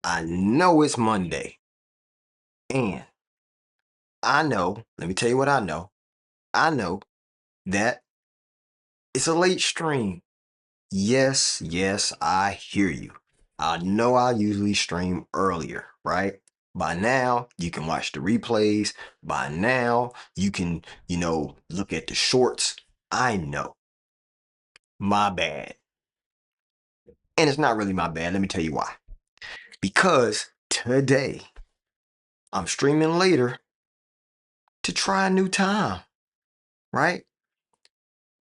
I know it's Monday, and I know, let me tell you what I know. I know that it's a late stream. Yes, yes, I hear you. I know I usually stream earlier, right? By now, you can watch the replays. By now, you can, look at the shorts. I know. My bad. And it's not really my bad. Let me tell you why. Because today, I'm streaming later to try a new time, right?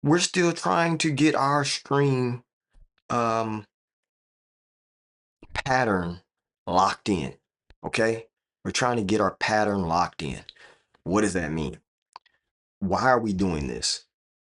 We're still trying to get our stream um pattern locked in. Okay? We're trying to get our pattern locked in. What does that mean? Why are we doing this?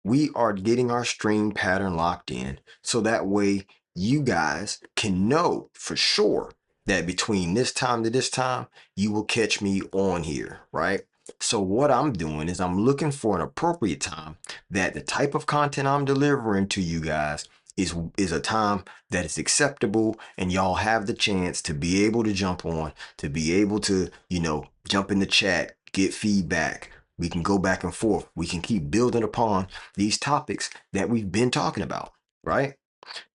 We are getting our stream pattern locked in so that way you guys can know for sure that between this time to this time, you will catch me on here, right? So what I'm doing is I'm looking for an appropriate time that the type of content I'm delivering to you guys is a time that is acceptable and y'all have the chance to be able to jump on, to be able to, jump in the chat, get feedback. We can go back and forth. We can keep building upon these topics that we've been talking about, right?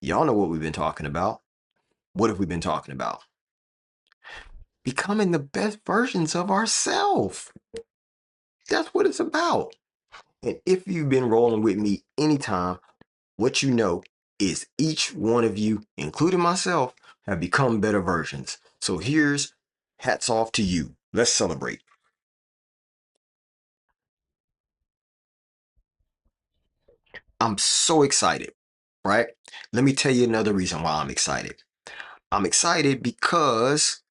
Y'all know what we've been talking about. What have we been talking about? Becoming the best versions of ourselves. That's what it's about. And if you've been rolling with me anytime, what you know is each one of you, including myself, have become better versions. So here's hats off to you. Let's celebrate. I'm so excited, right? Let me tell you another reason why I'm excited. I'm excited because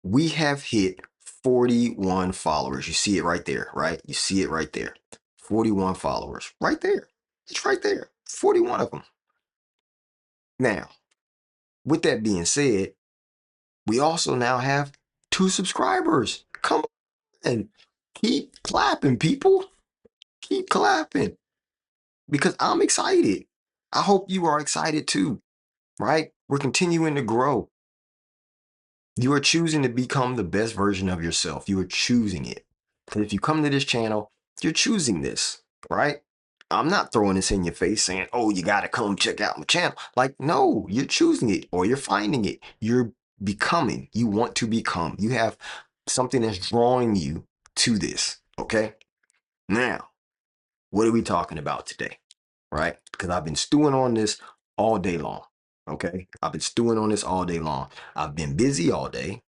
we have hit 41 followers. You see it right there, right? You see it right there. 41 followers right there. It's right there. 41 of them. Now, with that being said, we also now have 2 subscribers. Come on. Keep clapping, people. Keep clapping because I'm excited. I hope you are excited too, right? We're continuing to grow. You are choosing to become the best version of yourself. You are choosing it. Because if you come to this channel, you're choosing this, right? I'm not throwing this in your face saying, oh, you got to come check out my channel. Like, no, you're choosing it or you're finding it. You're becoming. You want to become. You have something that's drawing you to this, okay? Now, what are we talking about today, right? Because I've been stewing on this all day long, okay? I've been stewing on this all day long. I've been busy all day,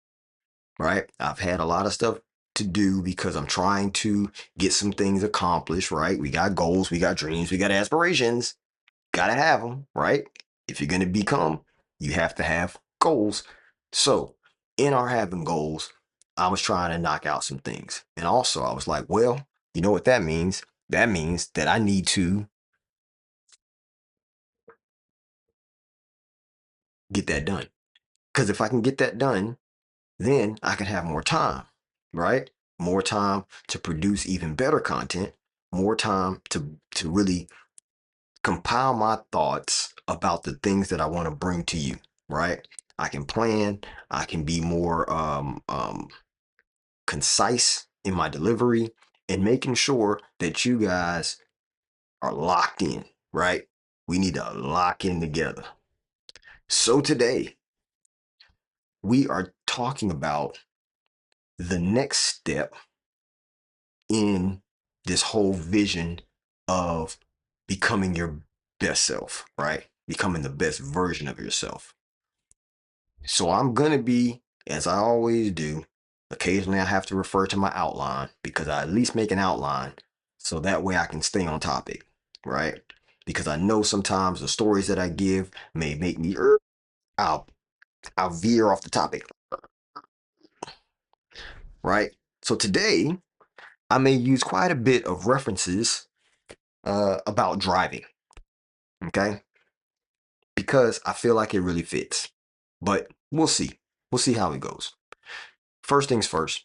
right? I've had a lot of stuff to do because I'm trying to get some things accomplished, right? We got goals, we got dreams, we got aspirations. Gotta have them, right? If you're gonna become, you have to have goals. So, in our having goals, I was trying to knock out some things. And also, I was like, well, you know what that means? That means that I need to get that done. Because if I can get that done, then I can have more time, right? More time to produce even better content, more time to really compile my thoughts about the things that I want to bring to you, right? I can plan, I can be more concise in my delivery and making sure that you guys are locked in, right? We need to lock in together. So today, we are talking about the next step in this whole vision of becoming your best self, right? Becoming the best version of yourself. So I'm going to be, as I always do, occasionally I have to refer to my outline because I at least make an outline so that way I can stay on topic, right? Because I know sometimes the stories that I give may make me, I'll, I'll veer off the topic, right? So today I may use quite a bit of references about driving, okay? Because I feel like it really fits. But we'll see. We'll see how it goes. First things first,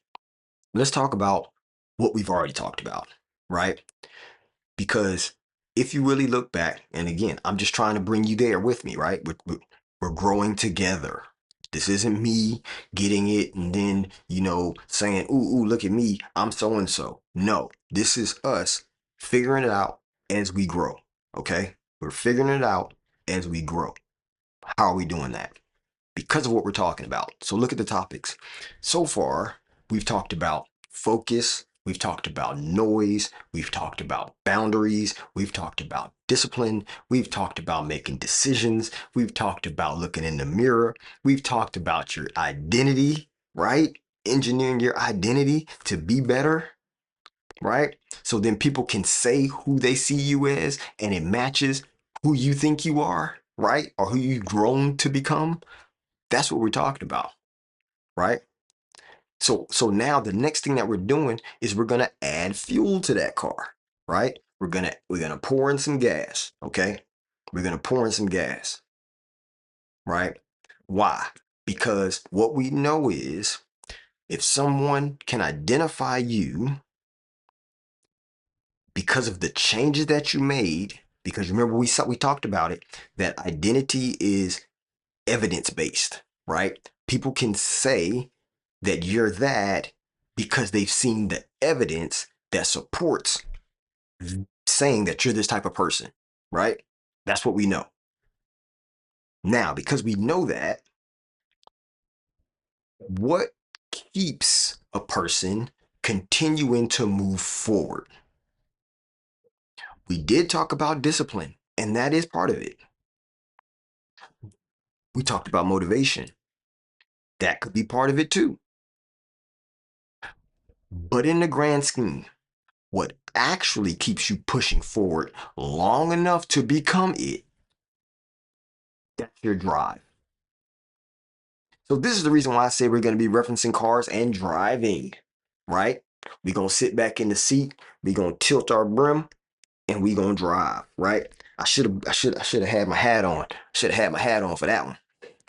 let's talk about what we've already talked about, right? Because if you really look back, and again, I'm just trying to bring you there with me, right? We're growing together. This isn't me getting it and then, saying, ooh, look at me, I'm so and so. No, this is us figuring it out as we grow. Okay? We're figuring it out as we grow. How are we doing that? Because of what we're talking about. So look at the topics. So far, we've talked about focus, we've talked about noise, we've talked about boundaries, we've talked about discipline, we've talked about making decisions, we've talked about looking in the mirror, we've talked about your identity, right? Engineering your identity to be better, right? So then people can say who they see you as and it matches who you think you are, right? Or who you've grown to become. That's what we're talking about, right? So now the next thing that we're doing is we're gonna add fuel to that car, right? We're gonna pour in some gas, okay? We're gonna pour in some gas, right? Why? Because what we know is if someone can identify you because of the changes that you made, because remember we talked about it, that identity is evidence based, right? People can say that you're that because they've seen the evidence that supports saying that you're this type of person, right? That's what we know. Now, because we know that, what keeps a person continuing to move forward? We did talk about discipline, and that is part of it. We talked about motivation. That could be part of it too. But in the grand scheme, what actually keeps you pushing forward long enough to become it, that's your drive. So this is the reason why I say we're going to be referencing cars and driving, right? We're going to sit back in the seat, we're going to tilt our brim, and we're going to drive, right? I should have had my hat on. Should have had my hat on for that one.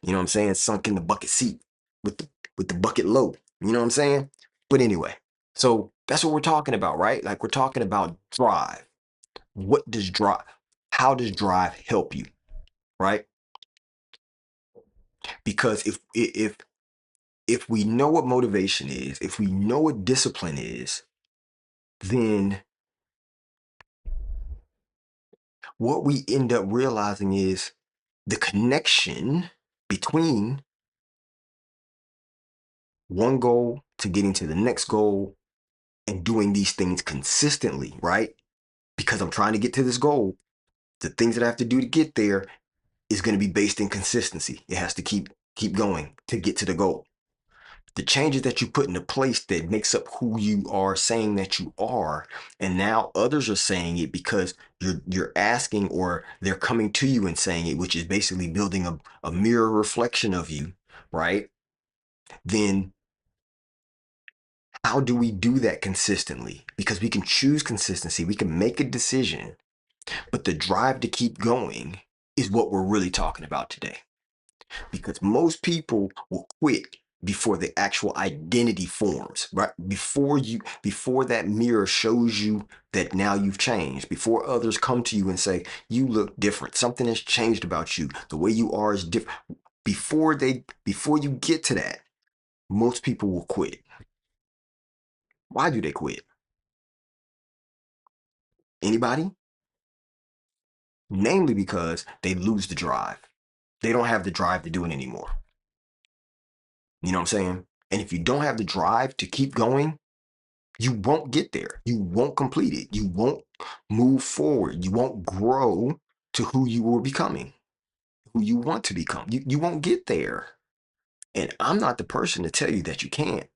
You know what I'm saying? Sunk in the bucket seat with the bucket low. You know what I'm saying? But anyway, so that's what we're talking about, right? Like we're talking about drive. What does drive? How does drive help you, right? Because if we know what motivation is, if we know what discipline is, then what we end up realizing is the connection between one goal to getting to the next goal and doing these things consistently, right? Because I'm trying to get to this goal, the things that I have to do to get there is going to be based in consistency. It has to keep going to get to the goal. The changes that you put into place that makes up who you are saying that you are, and now others are saying it because you're asking or they're coming to you and saying it, which is basically building a mirror reflection of you, right? Then how do we do that consistently? Because we can choose consistency, we can make a decision, but the drive to keep going is what we're really talking about today. Because most people will quit before the actual identity forms, right? Before that mirror shows you that now you've changed, before others come to you and say you look different, something has changed about you, the way you are is different. Before you get to that, most people will quit. Why do they quit? Anybody? Namely because they lose the drive. They don't have the drive to do it anymore. You know what I'm saying? And if you don't have the drive to keep going, you won't get there. You won't complete it. You won't move forward. You won't grow to who you were becoming, who you want to become. You won't get there. And I'm not the person to tell you that you can't,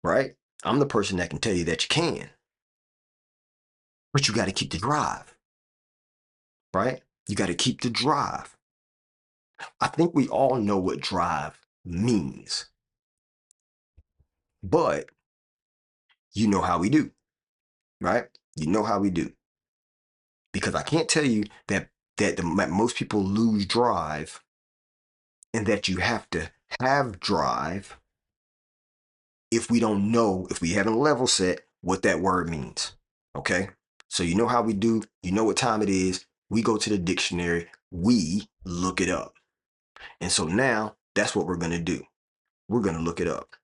right? I'm the person that can tell you that you can, but you got to keep the drive, right? You got to keep the drive. I think we all know what drive means, but you know how we do, right? You know how we do. Because I can't tell you that most people lose drive and that you have to have drive if we don't know, if we haven't level set what that word means. Okay? So you know how we do, you know what time it is. We go to the dictionary, we look it up. And so now That's what we're going to do. We're going to look it up.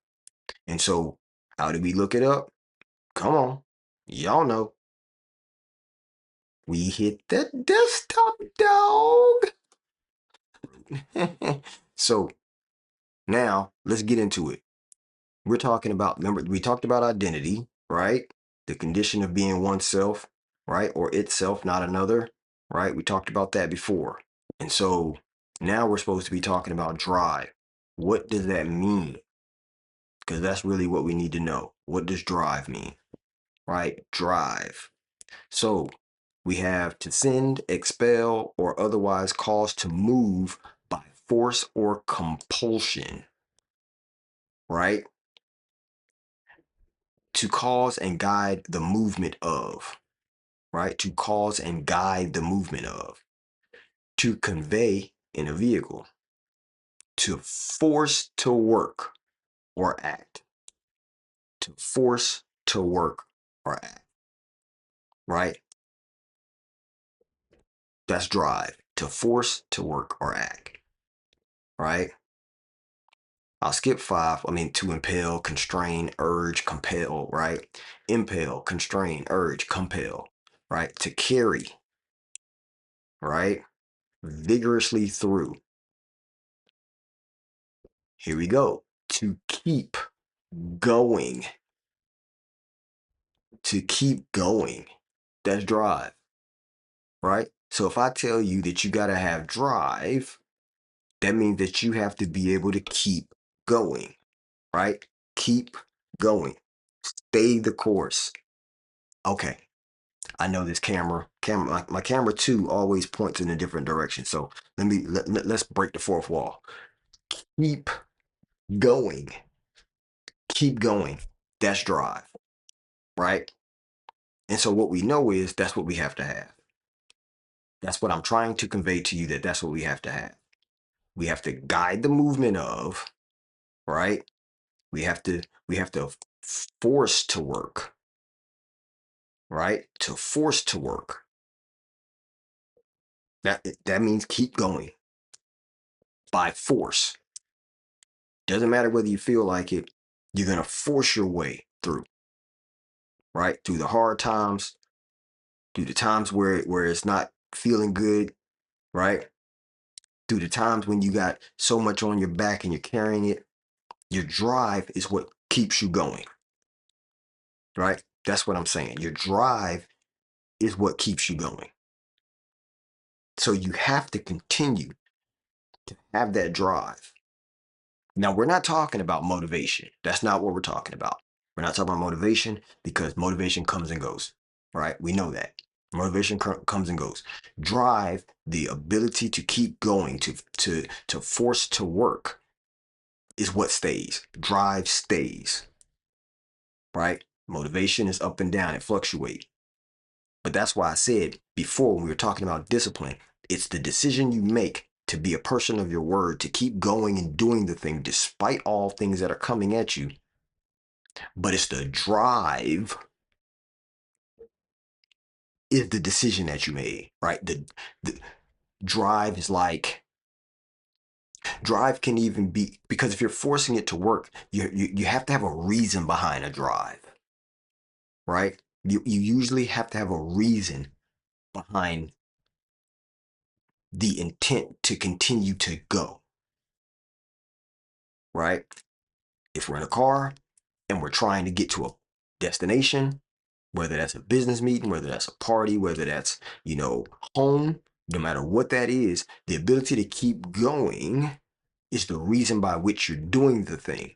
And so, how do we look it up? Come on. Y'all know. We hit the desktop, dog. So, now let's get into it. We're talking about, remember, we talked about identity, right? The condition of being oneself, right? Or itself, not another, right? We talked about that before. And so now we're supposed to be talking about drive. What does that mean? Because that's really what we need to know. What does drive mean, right? Drive. So we have to send, expel, or otherwise cause to move by force or compulsion, right? To cause and guide the movement of, right? To cause and guide the movement of, to convey in a vehicle, to force to work or act, to force to work or act, right? That's drive, to force to work or act, right? I'll skip five. I mean, to impel, constrain, urge, compel, right? Impel, constrain, urge, compel, right? To carry, right? Vigorously through. Here we go. To keep going. To keep going. That's drive, right? So if I tell you that you got to have drive, that means that you have to be able to keep going, right? Keep going. Stay the course. Okay. I know this camera, my camera too always points in a different direction. So let's break the fourth wall. Keep going. Keep going. That's drive, right? And so what we know is that's what we have to have. That's what I'm trying to convey to you, that that's what we have to have. We have to guide the movement of, right? We have to force to work, right? To force to work. That means keep going by force. Doesn't matter whether you feel like it, you're going to force your way through, right? Through the hard times, through the times where it's not feeling good, right? Through the times when you got so much on your back and you're carrying it. Your drive is what keeps you going, right? That's what I'm saying. Your drive is what keeps you going. So you have to continue to have that drive. Now, we're not talking about motivation. That's not what we're talking about. We're not talking about motivation, because motivation comes and goes, right? We know that. Motivation comes and goes. Drive, the ability to keep going, to force to work, is what stays. Drive stays, right? Motivation is up and down. It fluctuates. But that's why I said before, when we were talking about discipline, it's the decision you make to be a person of your word, to keep going and doing the thing despite all things that are coming at you. But it's the drive is the decision that you made, right? The drive is like, drive can even be, because if you're forcing it to work, you have to have a reason behind a drive, right? You usually have to have a reason behind the intent to continue to go, right? If we're in a car and we're trying to get to a destination, whether that's a business meeting, whether that's a party, whether that's, home, no matter what that is, the ability to keep going is the reason by which you're doing the thing.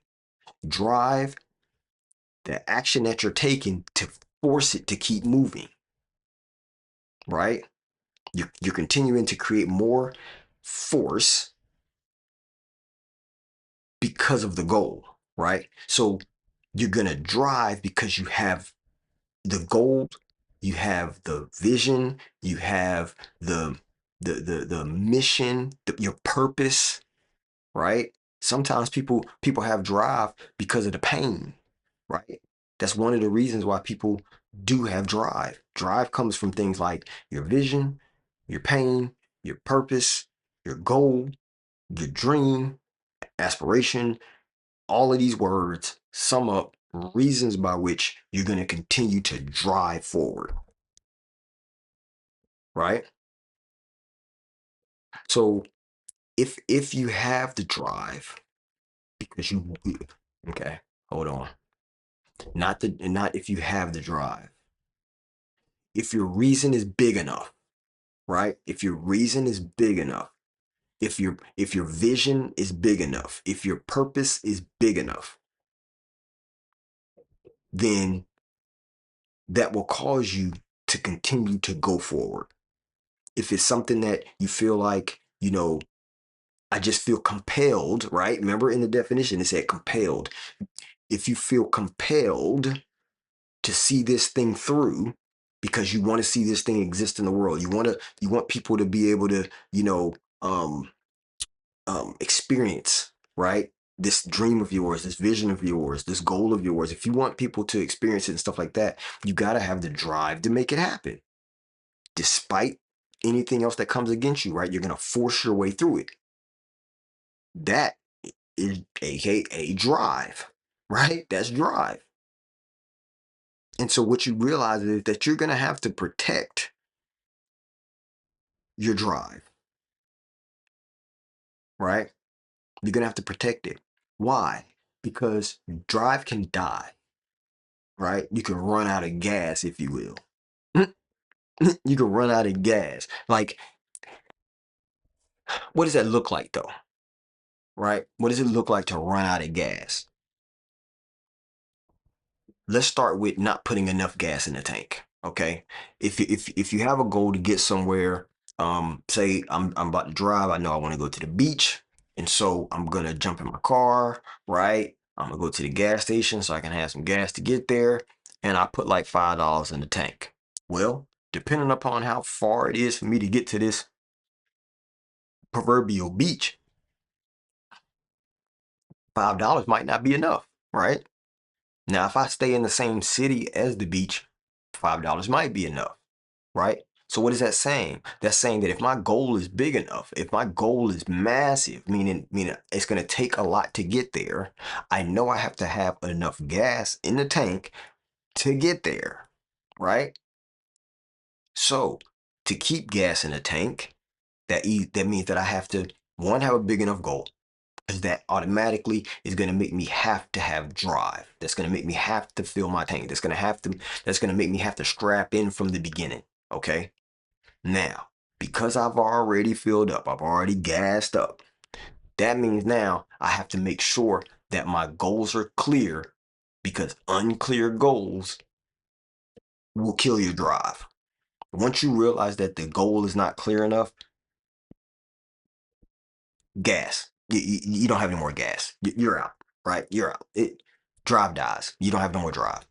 Drive, the action that you're taking to force it to keep moving, right? You're continuing to create more force because of the goal, right? So you're going to drive because you have the goal, you have the vision, you have the mission, your purpose, right? Sometimes people have drive because of the pain, right? That's one of the reasons why people do have drive. Drive comes from things like your vision, your pain, your purpose, your goal, your dream, Aspiration, all of these words sum up reasons by which you're going to continue to drive forward, right? So if you have the drive because you okay, hold on. Not if you have the drive. If your reason is big enough, right? If your reason is big enough, if your vision is big enough, if your purpose is big enough, then that will cause you to continue to go forward. If it's something that you feel like, I just feel compelled, right? Remember in the definition, it said compelled. If you feel compelled to see this thing through because you want to see this thing exist in the world, you want people to be able to, um, experience, right? This dream of yours, this vision of yours, this goal of yours. If you want people to experience it and stuff like that, you got to have the drive to make it happen despite anything else that comes against you, right? You're going to force your way through it. That is AKA drive, right? That's drive. And so what you realize is that you're going to have to protect your drive, right? You're going to have to protect it. Why? Because drive can die, right? You can run out of gas, if you will. You can run out of gas. Like, what does that look like, though? Right? What does it look like to run out of gas? Let's start with not putting enough gas in the tank. Okay, if you have a goal to get somewhere, say I'm about to drive. I know I want to go to the beach, and so I'm gonna jump in my car. Right, I'm gonna go to the gas station so I can have some gas to get there, and I put like $5 in the tank. Well, depending upon how far it is for me to get to this proverbial beach, $5 might not be enough. Right now, if I stay in the same city as the beach, $5 might be enough. Right? So what is that saying? That's saying that if my goal is big enough, if my goal is massive, meaning it's going to take a lot to get there, I know I have to have enough gas in the tank to get there, right? So to keep gas in the tank, that means that I have to one have a big enough goal, because that automatically is going to make me have to have drive. That's going to make me have to fill my tank. That's going to make me have to strap in from the beginning. Okay. Now, because I've already filled up, I've already gassed up, that means now I have to make sure that my goals are clear, because unclear goals will kill your drive. Once you realize that the goal is not clear enough, gas. You don't have any more gas. You're out, right? You're out. Drive dies. You don't have no more drive,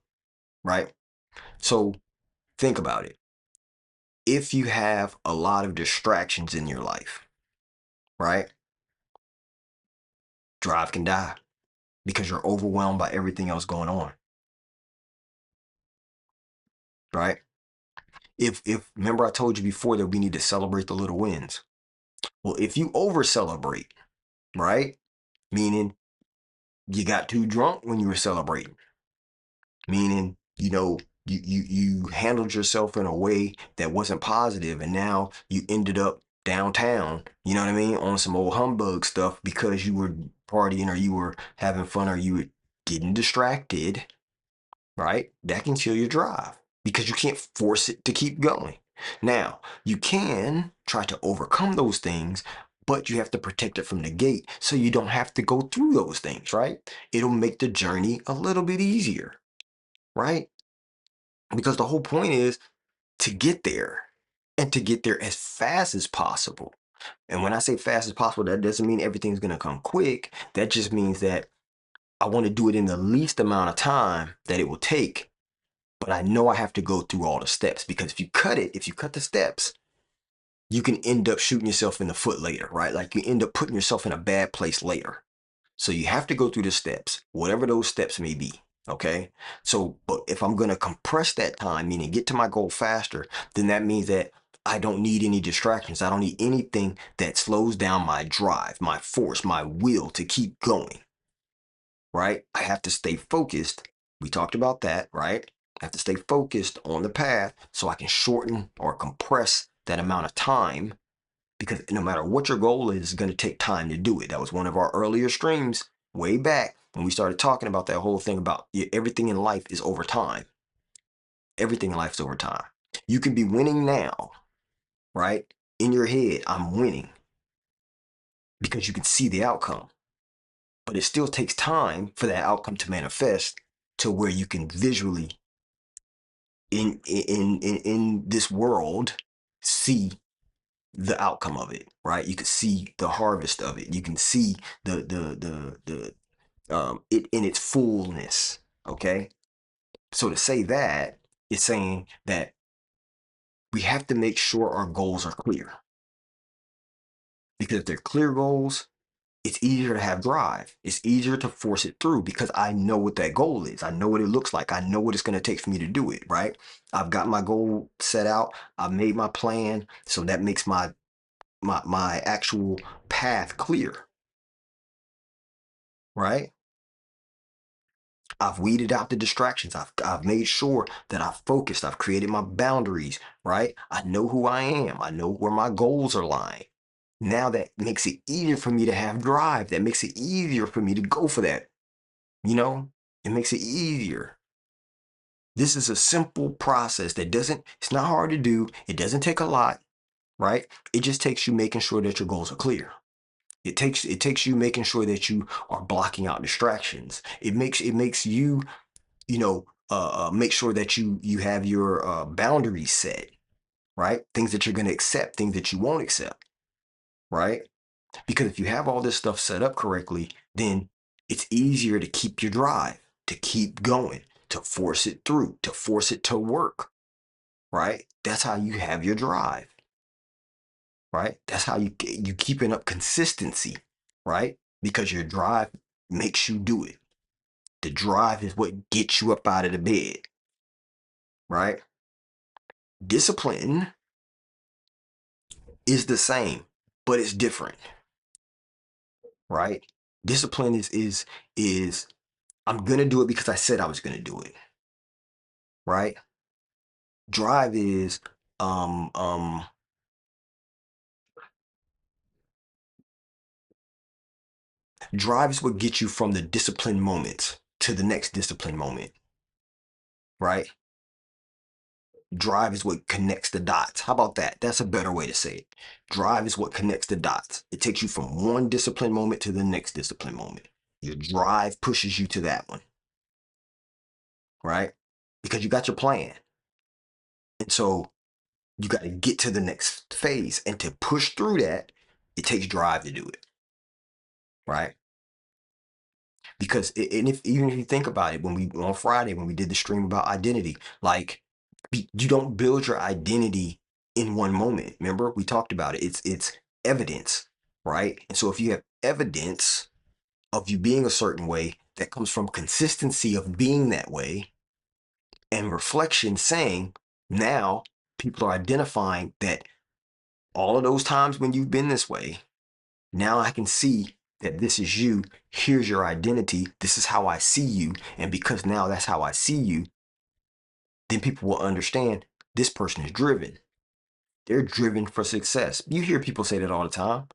right? So think about it. If you have a lot of distractions in your life, right? Drive can die because you're overwhelmed by everything else going on, right? If remember I told you before that we need to celebrate the little wins. Well, if you over celebrate, right? Meaning you got too drunk when you were celebrating, meaning you handled yourself in a way that wasn't positive, and now you ended up downtown, you know what I mean, on some old humbug stuff because you were partying or you were having fun or you were getting distracted, right? That can kill your drive because you can't force it to keep going. Now, you can try to overcome those things, but you have to protect it from the gate so you don't have to go through those things, right? It'll make the journey a little bit easier, right? Because the whole point is to get there and to get there as fast as possible. And when I say fast as possible, that doesn't mean everything's going to come quick. That just means that I want to do it in the least amount of time that it will take, but I know I have to go through all the steps, because if you cut the steps, you can end up shooting yourself in the foot later, right? Like you end up putting yourself in a bad place later. So you have to go through the steps, whatever those steps may be. Okay. So, but if I'm going to compress that time, meaning get to my goal faster, then that means that I don't need any distractions. I don't need anything that slows down my drive, my force, my will to keep going, right? I have to stay focused. We talked about that, right? I have to stay focused on the path so I can shorten or compress that amount of time, because no matter what your goal is, it's going to take time to do it. That was one of our earlier streams way back when we started talking about that whole thing about everything in life is over time. Everything in life is over time. You can be winning now, right? In your head, I'm winning because you can see the outcome. But it still takes time for that outcome to manifest to where you can visually in this world see the outcome of it, right? You can see the harvest of it. You can see the it in its fullness. Okay. So to say that, it's saying that we have to make sure our goals are clear. Because if they're clear goals, it's easier to have drive. It's easier to force it through because I know what that goal is. I know what it looks like. I know what it's going to take for me to do it, right? I've got my goal set out. I've made my plan. So that makes my actual path clear, right? I've weeded out the distractions. I've made sure that I've focused. I've created my boundaries, right? I know who I am. I know where my goals are lying. Now that makes it easier for me to have drive. That makes it easier for me to go for that. You know, it makes it easier. This is a simple process that it's not hard to do. It doesn't take a lot, right? It just takes you making sure that your goals are clear. It takes you making sure that you are blocking out distractions. It makes you, make sure that you have your boundaries set, right? Things that you're going to accept, things that you won't accept, right? Because if you have all this stuff set up correctly, then it's easier to keep your drive, to keep going, to force it through, to force it to work, right? That's how you have your drive, right? That's how you keeping up consistency, right? Because your drive makes you do it. The drive is what gets you up out of the bed, right? Discipline is the same, but it's different, right? Discipline is I'm gonna do it because I said I was gonna do it, right? Drive is um um drive is what gets you from the discipline moment to the next discipline moment, right? Drive is what connects the dots. How about that? That's a better way to say it. Drive is what connects the dots. It takes you from one discipline moment to the next discipline moment. Your drive pushes you to that one, right? Because you got your plan. And so you got to get to the next phase. And to push through that, it takes drive to do it, right? Because and if even if you think about it, when we on Friday when we did the stream about identity, like you don't build your identity in one moment. Remember, we talked about it. It's evidence, right? And so if you have evidence of you being a certain way that comes from consistency of being that way and reflection saying now people are identifying that all of those times when you've been this way, now I can see that this is you. Here's your identity. This is how I see you. And because now that's how I see you, then people will understand this person is driven. They're driven for success. You hear people say that all the time.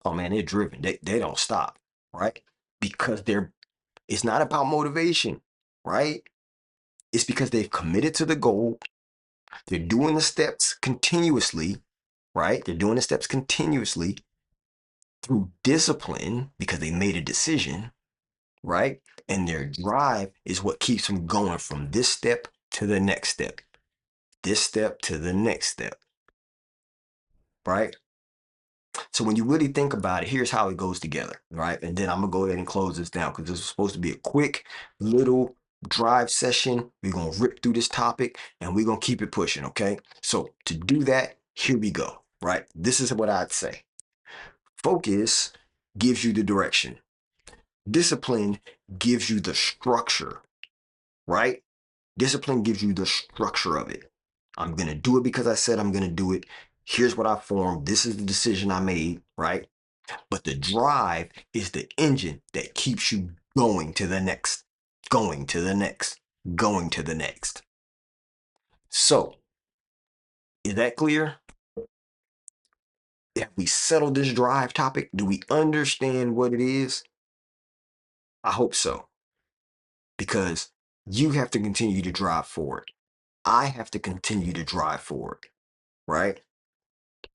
Oh man, they're driven. They don't stop, right? Because it's not about motivation, right? It's because they've committed to the goal. They're doing the steps continuously, right? They're doing the steps continuously through discipline because they made a decision, right? And their drive is what keeps them going from this step to the next step, this step to the next step, right? So when you really think about it, here's how it goes together, right? And then I'm gonna go ahead and close this down because this is supposed to be a quick little drive session. We're gonna rip through this topic and we're gonna keep it pushing, okay? So to do that, here we go, right? This is what I'd say. Focus gives you the direction. Discipline gives you the structure, right? Discipline gives you the structure of it. I'm going to do it because I said I'm going to do it. Here's what I formed. This is the decision I made, right? But the drive is the engine that keeps you going to the next, going to the next, going to the next. So, is that clear? Have we settled this drive topic? Do we understand what it is? I hope so. Because you have to continue to drive forward. I have to continue to drive forward, right?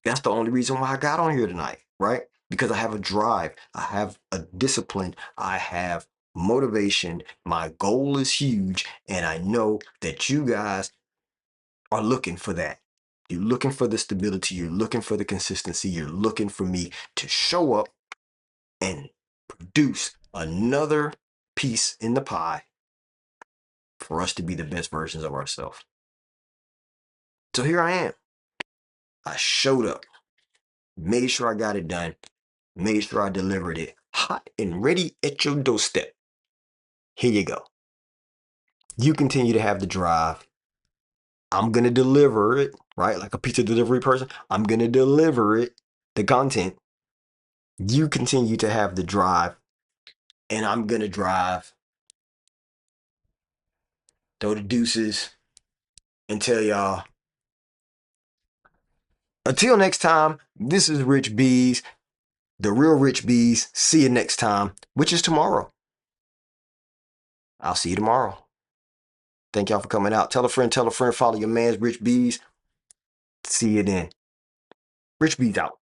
That's the only reason why I got on here tonight, right? Because I have a drive, I have a discipline, I have motivation. My goal is huge, and I know that you guys are looking for that. You're looking for the stability, you're looking for the consistency, you're looking for me to show up and produce another piece in the pie for us to be the best versions of ourselves. So here I am. I showed up, made sure I got it done, made sure I delivered it hot and ready at your doorstep. Here you go. You continue to have the drive. I'm going to deliver it, right? Like a pizza delivery person. I'm going to deliver it, the content. You continue to have the drive, and I'm going to drive. Throw the deuces and tell y'all. Until next time, this is Rich Bees, the real Rich Bees. See you next time, which is tomorrow. I'll see you tomorrow. Thank y'all for coming out. Tell a friend, follow your man's Rich Bees. See you then. Rich Bees out.